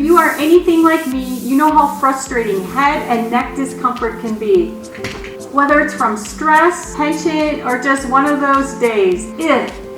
you are anything like me, you know how frustrating head and neck discomfort can be. Whether it's from stress, tension, or just one of those days.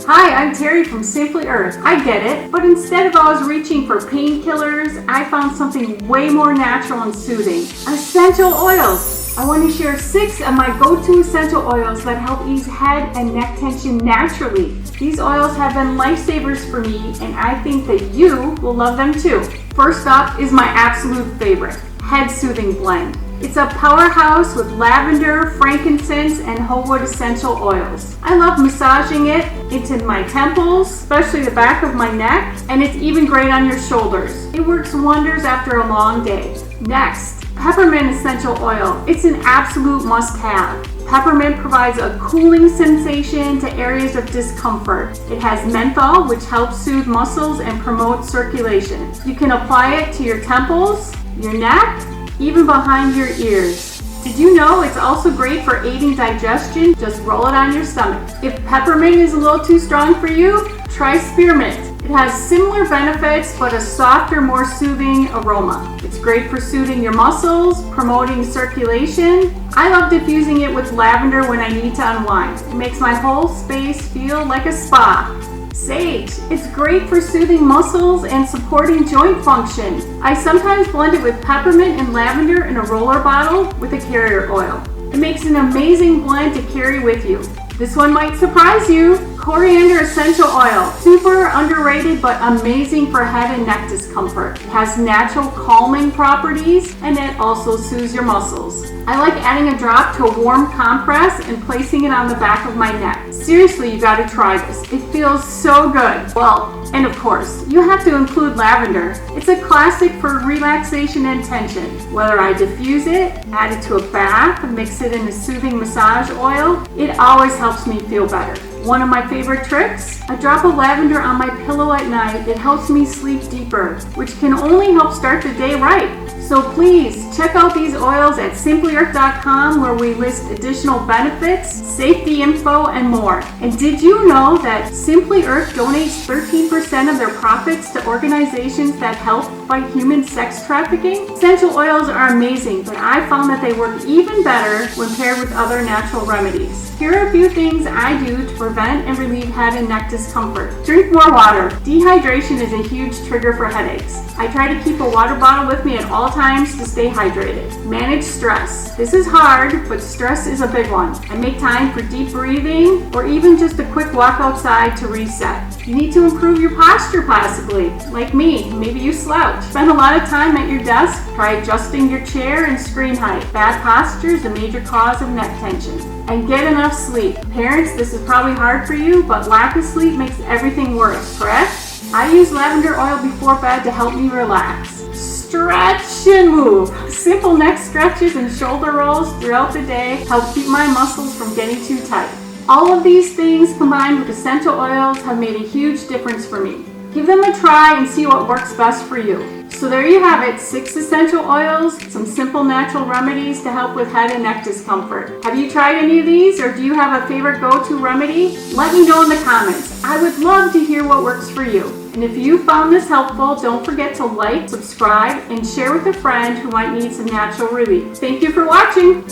Hi, I'm Terri from Simply Earth. I get it, but instead of always reaching for painkillers, I found something way more natural and soothing. Essential oils. I want to share 6 of my go-to essential oils that help ease head and neck tension naturally. These oils have been lifesavers for me, and I think that you will love them too. First up is my absolute favorite, Head Soothing Blend. It's a powerhouse with lavender, frankincense, and whole wood essential oils. I love massaging it into my temples, especially the back of my neck, and it's even great on your shoulders. It works wonders after a long day. Next, peppermint essential oil. It's an absolute must-have. Peppermint provides a cooling sensation to areas of discomfort. It has menthol, which helps soothe muscles and promote circulation. You can apply it to your temples, your neck, even behind your ears. Did you know it's also great for aiding digestion? Just roll it on your stomach. If peppermint is a little too strong for you, try spearmint. It has similar benefits, but a softer, more soothing aroma. It's great for soothing your muscles, promoting circulation. I love diffusing it with lavender when I need to unwind. It makes my whole space feel like a spa. Sage. It's great for soothing muscles and supporting joint function. I sometimes blend it with peppermint and lavender in a roller bottle with a carrier oil. It makes an amazing blend to carry with you. This one might surprise you. Coriander essential oil. Super underrated but amazing for head and neck discomfort. It has natural calming properties and it also soothes your muscles. I like adding a drop to a warm compress and placing it on the back of my neck. Seriously, you gotta try this. It feels so good. Well, and of course, you have to include lavender. It's a classic for relaxation and tension. Whether I diffuse it, add it to a bath, mix it in a soothing massage oil, it always helps me feel better. One of my favorite tricks, a drop of lavender on my pillow at night. It helps me sleep deeper, which can only help start the day right. So please check out these oils at simplyearth.com where we list additional benefits, safety info, and more. And did you know that Simply Earth donates 13% of their profits to organizations that help fight human sex trafficking? Essential oils are amazing, but I found that they work even better when paired with other natural remedies. Here are a few things I do to prevent and relieve head and neck discomfort. Drink more water. Dehydration is a huge trigger for headaches. I try to keep a water bottle with me at all times to stay hydrated. Manage stress. This is hard, but stress is a big one. I make time for deep breathing or even just a quick walk outside to reset. You need to improve your posture possibly. Like me, maybe you slouch. Spend a lot of time at your desk. Try adjusting your chair and screen height. Bad posture is a major cause of neck tension. And get enough sleep. Parents, this is probably hard for you, but lack of sleep makes everything worse, correct? I use lavender oil before bed to help me relax. Stretch and move. Simple neck stretches and shoulder rolls throughout the day help keep my muscles from getting too tight. All of these things combined with essential oils have made a huge difference for me. Give them a try and see what works best for you. So there you have it, 6 essential oils, some simple natural remedies to help with head and neck discomfort. Have you tried any of these, or do you have a favorite go-to remedy? Let me know in the comments. I would love to hear what works for you. And if you found this helpful, don't forget to like, subscribe, and share with a friend who might need some natural relief. Thank you for watching.